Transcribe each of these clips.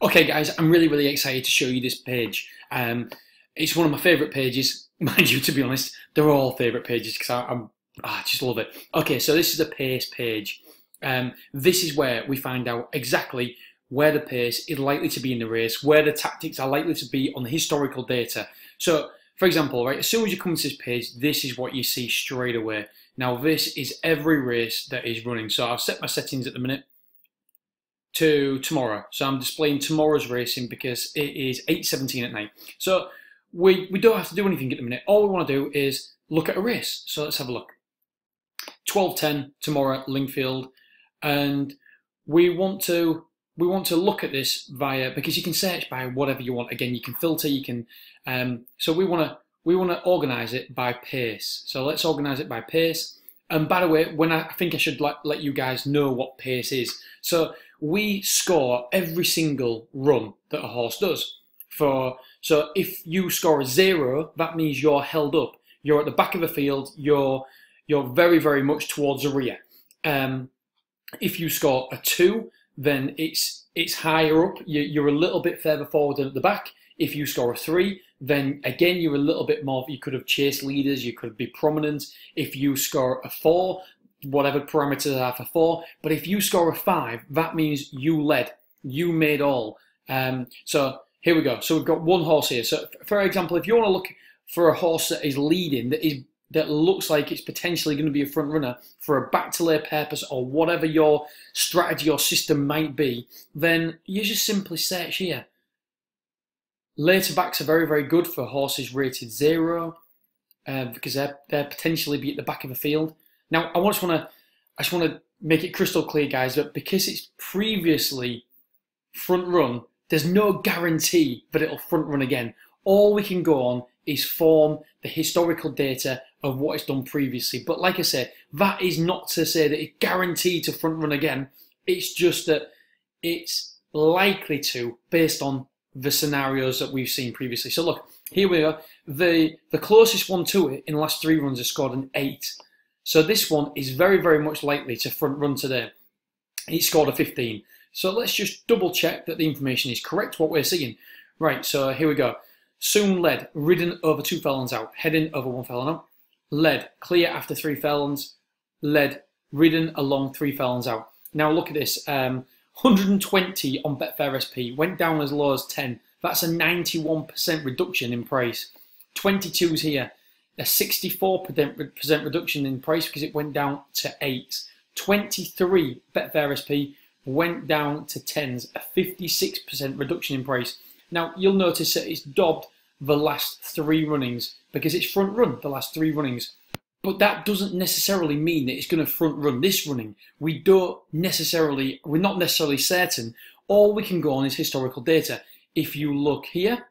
Okay guys, I'm really excited to show you this page. It's one of my favourite pages, mind you, to be honest. They're all favourite pages because I just love it. Okay, so this is the pace page. This is where we find out exactly where the pace is likely to be in the race, where the tactics are likely to be on the historical data. So, for example, right, as soon as you come to this page, this is what you see straight away. Now, this is every race that is running. So I've set my settings at the minute to tomorrow. So I'm displaying tomorrow's racing because it is 8:17 at night. So we don't have to do anything at the minute. All we want to do is look at a race. So let's have a look. 12:10 tomorrow at Lingfield, and we want to look at this via, because you can search by whatever you want. Again, you can filter, you can so we want to organize it by pace. So let's organize it by pace. And by the way, I think I should let you guys know what pace is. So we score every single run that a horse does. So if you score a 0, that means you're held up. You're at the back of the field. You're very much towards the rear. If you score a 2, then it's higher up. You're a little bit further forward than at the back. If you score a 3, then again you're a little bit more. You could have chased leaders. You could be prominent. If you score a 4, whatever parameters are for 4. But if you score a 5, that means you led. You made all. So here we go. So we've got one horse here. So for example, if you want to look for a horse that is leading, that looks like it's potentially going to be a front runner for a back to lay purpose or whatever your strategy or system might be, then you just simply search here. Later backs are very good for horses rated 0 because they're potentially be at the back of the field. Now I just want to make it crystal clear, guys, that because it's previously front run, there's no guarantee that it'll front run again. All we can go on is form the historical data of what it's done previously. But like I said, that is not to say that it's guaranteed to front run again. It's just that it's likely to, based on the scenarios that we've seen previously. So look, here we are. The closest one to it in the last 3 runs has scored an 8. So this one is very much likely to front run today. It scored a 15. So let's just double check that the information is correct, what we're seeing. Right, so here we go. Soon led, ridden over 2 furlongs out, heading over 1 furlong out. Led, clear after 3 furlongs. Led, ridden along 3 furlongs out. Now look at this. 120 on Betfair SP, went down as low as 10. That's a 91% reduction in price. 22's here, a 64% reduction in price because it went down to 8. 23 Betfair SP went down to 10s, a 56% reduction in price. Now you'll notice that it's dobbed the last 3 runnings because it's front run the last 3 runnings. But that doesn't necessarily mean that it's going to front run this running. We're not necessarily certain. All we can go on is historical data. If you look here,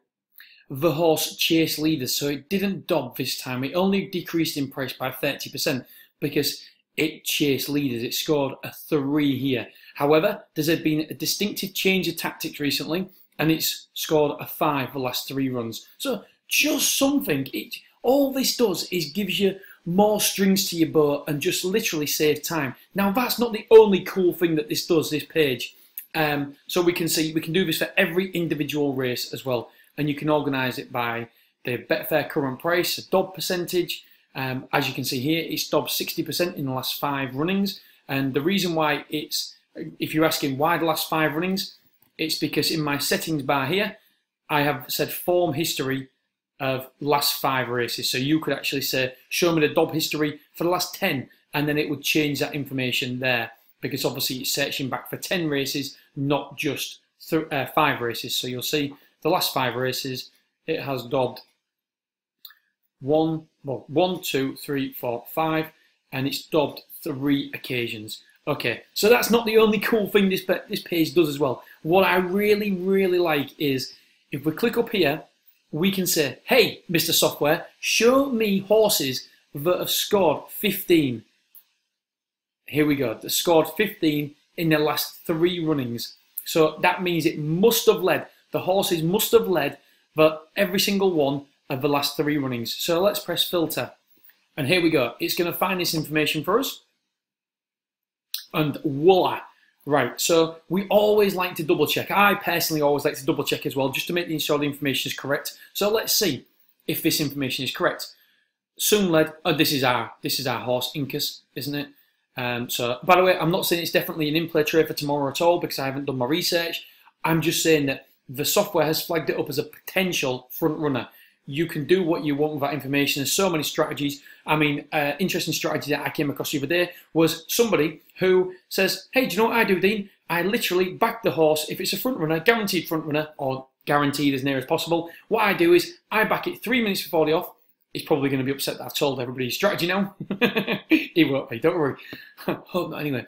the horse chased leaders, so it didn't dob this time. It only decreased in price by 30% because it chased leaders. It scored a 3 here. However, there's been a distinctive change of tactics recently, and it's scored a 5 the last 3 runs. So just something. All this does is gives you more strings to your bow and just literally save time. Now that's not the only cool thing that this does, this page. So we can do this for every individual race as well, and you can organise it by the Betfair current price, the dob percentage. As you can see here, it's dobbed 60% in the last 5 runnings, and the reason why if you're asking why the last 5 runnings, it's because in my settings bar here, I have said form history of last 5 races. So you could actually say, show me the dob history for the last 10, and then it would change that information there, because obviously it's searching back for 10 races, not just 5 races. So you'll see the last 5 races, it has dobbed 1, 2, 3, 4, 5, and it's dobbed 3 occasions. Okay, so that's not the only cool thing this page does as well. What I really like is, if we click up here, we can say, hey, Mr. Software, show me horses that have scored 15. Here we go. They scored 15 in their last 3 runnings. So that means it must have led. The horses must have led for every single one of the last 3 runnings. So let's press filter. And here we go. It's going to find this information for us. And voila, Right, so we always like to double check. I personally always like to double check as well, just to make sure the information is correct. So let's see if this information is correct. Soon led. Oh, this is our horse Incas, isn't it? So by the way, I'm not saying it's definitely an in-play trade for tomorrow at all because I haven't done my research. I'm just saying that the software has flagged it up as a potential front runner. You can do what you want with that information. There's so many strategies. I mean, interesting strategy that I came across the other day was somebody who says, hey, do you know what I do, Dean? I literally back the horse. If it's a front runner, guaranteed front runner, or guaranteed as near as possible, what I do is I back it 3 minutes before the off. He's probably going to be upset that I've told everybody his strategy now. He won't be, don't worry. Hope not anyway.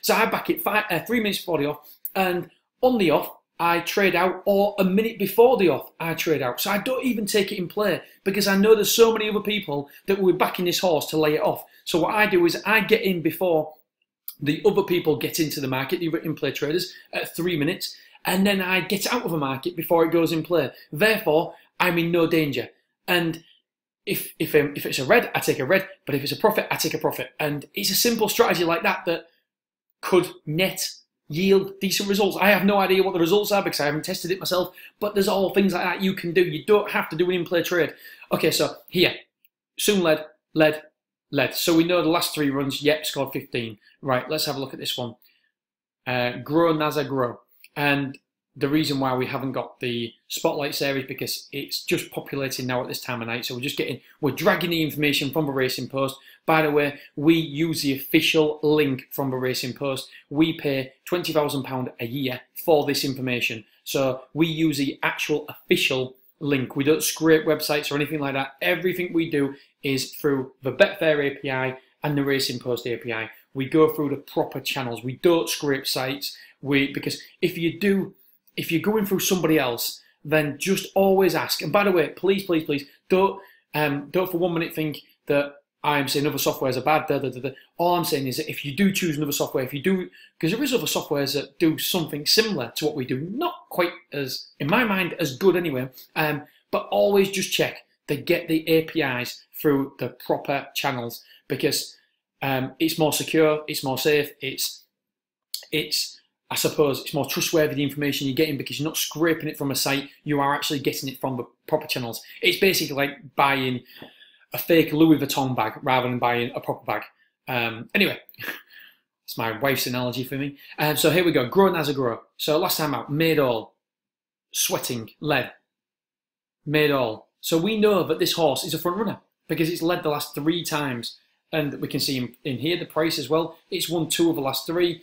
So I back it 3 minutes before the off, and on the off, I trade out, or a minute before the off, I trade out. So I don't even take it in play because I know there's so many other people that will be backing this horse to lay it off. So what I do is I get in before the other people get into the market, the in-play traders, at 3 minutes, and then I get out of the market before it goes in play. Therefore, I'm in no danger. And if it's a red, I take a red, but if it's a profit, I take a profit. And it's a simple strategy like that that could net yield decent results. I have no idea what the results are because I haven't tested it myself, but there's all things like that you can do. You don't have to do an in-play trade. Okay, so here, soon led. So we know the last 3 runs, yep, scored 15. Right, let's have a look at this one. Grow, NASA, grow. And the reason why we haven't got the spotlight series because it's just populating now at this time of night. So we're dragging the information from the Racing Post. By the way, we use the official link from the Racing Post. We pay £20,000 a year for this information. So we use the actual official link. We don't scrape websites or anything like that. Everything we do is through the Betfair API and the Racing Post API. We go through the proper channels. We don't scrape sites. Because if you're going through somebody else, then just always ask. And by the way, please, don't for 1 minute think that I'm saying other softwares are bad. All I'm saying is that if you do choose another software, because there is other softwares that do something similar to what we do, not quite as, in my mind, as good anyway, but always just check they get the APIs through the proper channels because it's more secure, it's more safe, I suppose it's more trustworthy, the information you're getting, because you're not scraping it from a site, you are actually getting it from the proper channels. It's basically like buying a fake Louis Vuitton bag rather than buying a proper bag. Anyway, it's my wife's analogy for me. So here we go, grow as a grow. So last time out, made all, sweating, led, made all. So we know that this horse is a front runner because it's led the last 3 times. And we can see in here the price as well. It's won 2 of the last 3.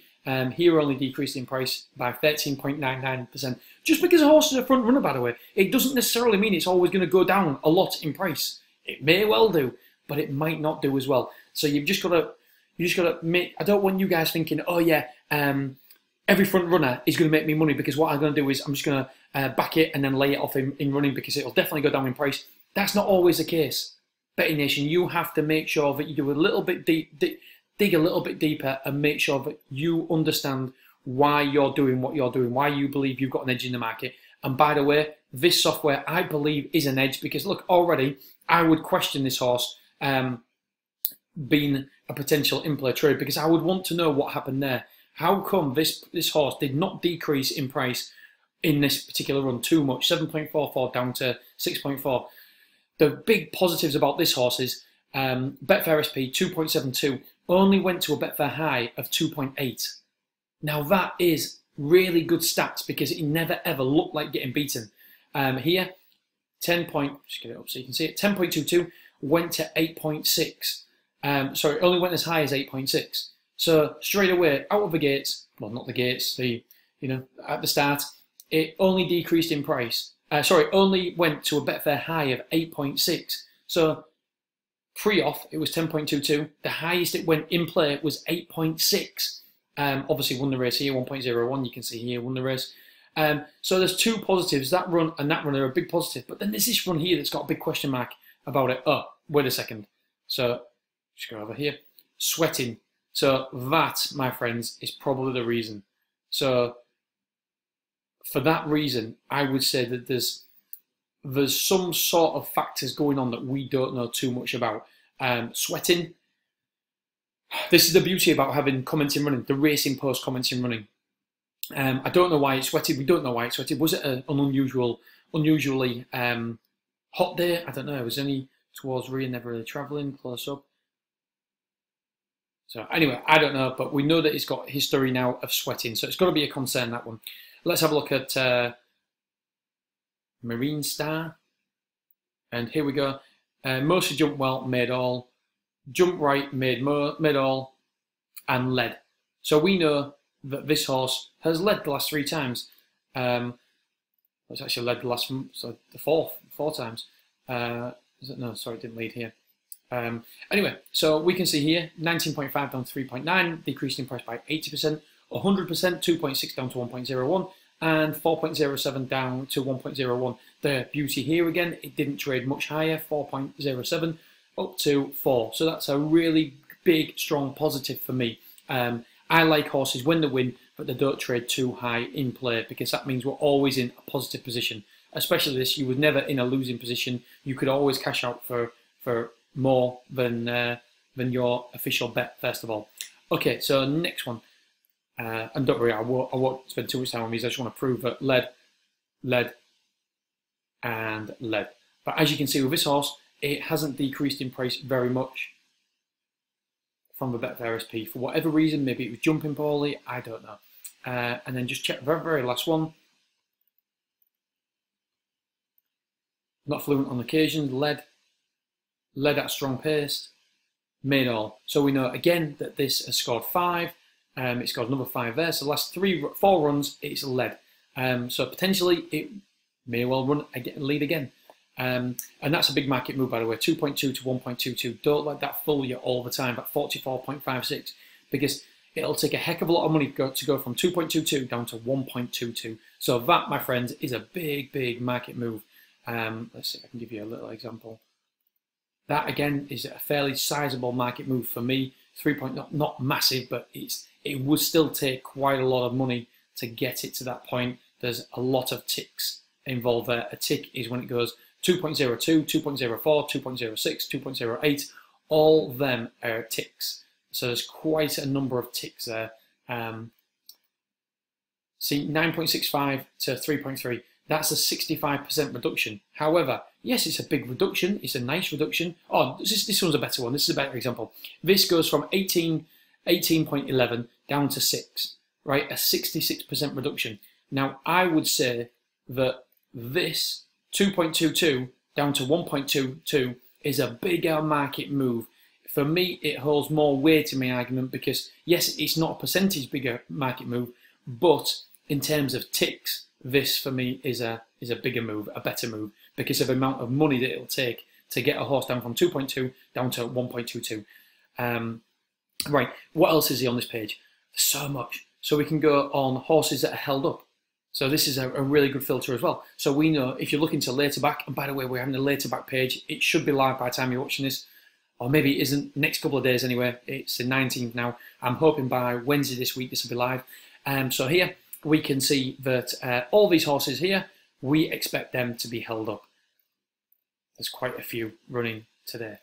Here only decreased in price by 13.99%. Just because a horse is a front runner, by the way, it doesn't necessarily mean it's always going to go down a lot in price. It may well do, but it might not do as well. So you've just got to make. I don't want you guys thinking, oh yeah, every front runner is going to make me money because what I'm going to do is I'm just going to back it and then lay it off in running because it'll definitely go down in price. That's not always the case. Betting Nation, you have to make sure that you do a little bit dig a little bit deeper and make sure that you understand why you're doing what you're doing, why you believe you've got an edge in the market. And by the way, this software, I believe, is an edge because look, already I would question this horse being a potential in-play trade because I would want to know what happened there. How come this horse did not decrease in price in this particular run too much, 7.44 down to 6.4? The big positives about this horse is Betfair SP 2.72 only went to a Betfair high of 2.8. Now that is really good stats because it never ever looked like getting beaten. Here, 10 point, just get it up so you can see it, 10.22 went to 8.6. Sorry, only went as high as 8.6. So straight away, out of the gates, well not the gates, at the start, it only decreased in price. Only went to a Betfair high of 8.6. So pre-off, it was 10.22. The highest it went in play was 8.6. Obviously won the race here, 1.01. You can see here, won the race. So there's 2 positives. That run and that run are a big positive. But then there's this run here that's got a big question mark about it. Oh, wait a second. So just go over here. Sweating. So that, my friends, is probably the reason. So for that reason, I would say that there's some sort of factors going on that we don't know too much about. Sweating, This is the beauty about having commenting running, the racing post commenting running. I don't know why it sweated. We don't know why it sweated. Was it an unusually hot day? I don't know. It was only towards Rio, never really travelling, close up. So anyway, I don't know, but we know that it's got history now of sweating, so it's got to be a concern, that one. Let's have a look at Marine Star. And here we go. Mostly jump well, made all. Jump right, made all. And led. So we know that this horse has led the last 3 times. It's actually led the last, so the four times. Is it? No, sorry, it didn't lead here. Anyway, so we can see here 19.5 down to 3.9, decreased in price by 80%, 100%, 2.6 down to 1.01, and 4.07 down to 1.01. The beauty here again, it didn't trade much higher, 4.07 up to 4. So that's a really big, strong positive for me. I like horses when they win, but they don't trade too high in play, because that means we're always in a positive position. Especially this, you were never in a losing position. You could always cash out for more than your official bet, first of all. Okay, so next one. And don't worry, I won't spend too much time on these. I just want to prove that led, and led. But as you can see with this horse, it hasn't decreased in price very much from the Betfair SP. For whatever reason, maybe it was jumping poorly, I don't know. And then just check the very last one. Not fluent on occasion, led at a strong pace, made all. So we know again that this has scored 5. It scored another 5 there. So the last 4 runs, it's led. So potentially it may well lead again. And that's a big market move, by the way. 2.2 to 1.22. Don't let that fool you all the time. At 44.56, because it'll take a heck of a lot of money to go from 2.22 down to 1.22. So that, my friends, is a big market move. Let's see if I can give you a little example. That again is a fairly sizable market move for me. 3 point, not massive, but it would still take quite a lot of money to get it to that point. There's a lot of ticks involved there. A tick is when it goes 2.02, 2.04, 2.06, 2.08. All of them are ticks. So there's quite a number of ticks there. See, 9.65 to 3.3. That's a 65% reduction. However, yes, it's a big reduction. It's a nice reduction. Oh, this one's a better one. This is a better example. This goes from 18.11 down to 6, right? A 66% reduction. Now, I would say that this 2.22 down to 1.22 is a bigger market move. For me, it holds more weight in my argument because, yes, it's not a percentage bigger market move, but in terms of ticks, this for me is a bigger move, a better move, because of the amount of money that it'll take to get a horse down from 2.2 down to 1.22. Right, what else is on this page? There's so much. So we can go on horses that are held up. So this is a really good filter as well. So we know if you're looking to later back, and by the way, we're having a later back page. It should be live by the time you're watching this, or maybe it isn't. Next couple of days anyway. It's the 19th now. I'm hoping by Wednesday this week this will be live. So here we can see that all these horses here, we expect them to be held up. There's quite a few running today.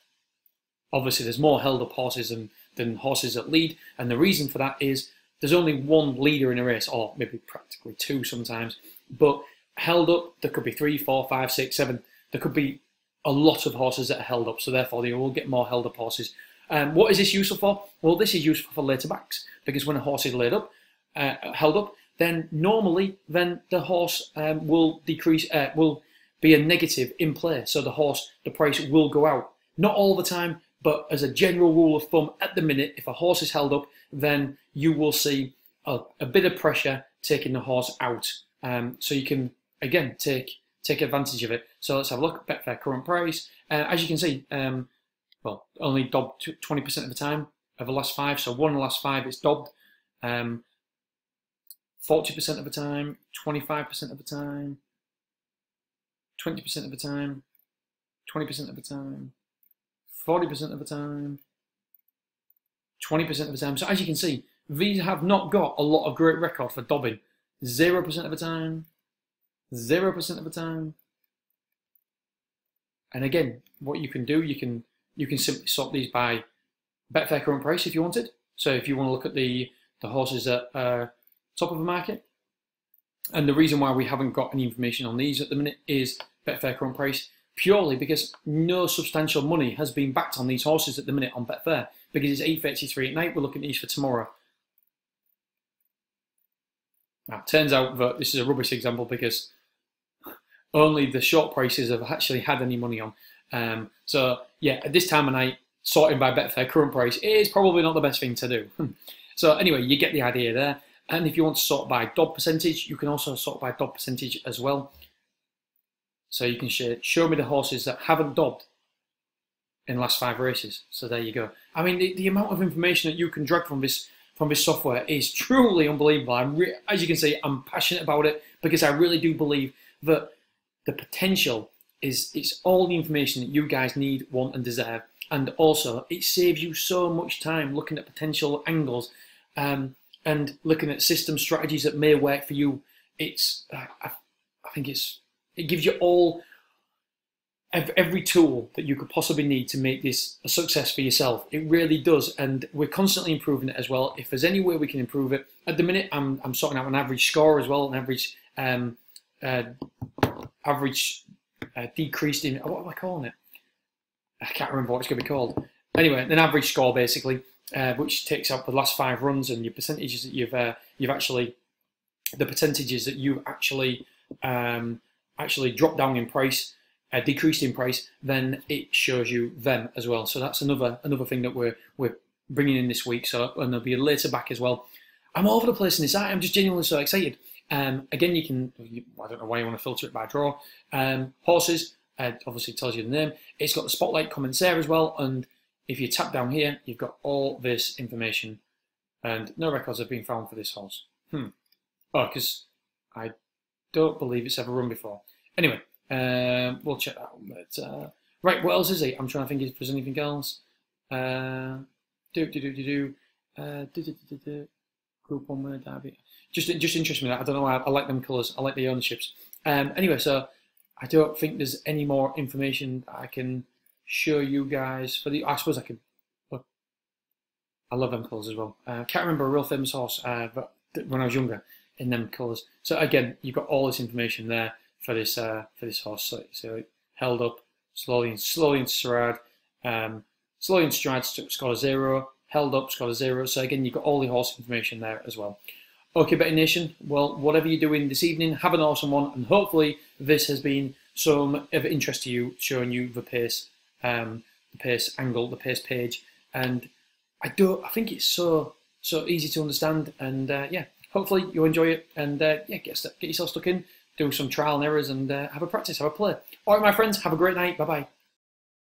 Obviously, there's more held up horses than horses that lead, and the reason for that is there's only one leader in a race, or maybe practically 2 sometimes. But held up, there could be 3, 4, 5, 6, 7. There could be a lot of horses that are held up, so therefore they will get more held up horses. What is this useful for? Well, this is useful for later backs, because when a horse is laid up, held up, then normally the horse will decrease, will be a negative in play. So the price will go out. Not all the time, but as a general rule of thumb, at the minute, if a horse is held up, then you will see a bit of pressure taking the horse out. So you can, again, take advantage of it. So let's have a look at Betfair current price. As you can see, well, only dobbed 20% of the time of the last 5. So 1 of the last 5 is dobbed. 40% of the time, 25% of the time, 20% of the time, 20% of the time, 40% of the time, 20% of the time. So as you can see, these have not got a lot of great record for dobbing. 0% of the time, 0% of the time. And again, what you can do, you can simply sort these by Betfair current price if you wanted. So if you want to look at the horses at top of the market. And the reason why we haven't got any information on these at the minute is Betfair current price, purely because no substantial money has been backed on these horses at the minute on Betfair, because it's 8:33 at night. We're looking at these for tomorrow. Now, it turns out that this is a rubbish example because only the short prices have actually had any money on. So yeah, at this time of night, sorting by Betfair current price is probably not the best thing to do. So anyway, you get the idea there. And if you want to sort by dog percentage, you can also sort by dog percentage as well. So you can show me the horses that haven't dobbed in the last 5 races. So there you go. I mean, the amount of information that you can drag from this software is truly unbelievable. As you can see, I'm passionate about it because I really do believe that the potential it's all the information that you guys need, want, and deserve. And also, it saves you so much time looking at potential angles. And looking at system strategies that may work for you. I think it gives you all every tool that you could possibly need to make this a success for yourself. It really does, and we're constantly improving it as well. If there's any way we can improve it, at the minute I'm sorting out an average score as well, an average decreased in what am I calling it? I can't remember what it's going to be called. Anyway, an average score basically. Which takes out the last 5 runs and your percentages that you've actually dropped down in price, decreased in price. Then it shows you them as well. So that's another thing that we're bringing in this week. So and there'll be a later back as well. I'm all over the place in this. I'm just genuinely so excited. Again, I don't know why you want to filter it by draw. Horses obviously tells you the name. It's got the spotlight comments there as well, and if you tap down here, you've got all this information, and no records have been found for this horse. Oh, because I don't believe it's ever run before. Anyway, we'll check that out. But, right, what else is it? I'm trying to think if there's anything else. Group 1 winner derby. Just interests me that. I don't know why. I like them colours. I like the ownerships. Anyway, so I don't think there's any more information that I can show you guys for the. I suppose I could. Look, I love them colours as well. Can't remember a real famous horse, but when I was younger, in them colours. So again, you've got all this information there for this horse. So held up slowly into stride, slowly into stride, scored a 0. Held up, scored a 0. So again, you've got all the horse information there as well. Okay, Betting Nation. Well, whatever you're doing this evening, have an awesome one, and hopefully this has been some of interest to you, showing you the pace angle, the pace page, and I think it's so easy to understand, and yeah, hopefully you enjoy it, and yeah, get yourself stuck in, do some trial and errors, and have a practice, have a play. All right, my friends, have a great night. Bye bye.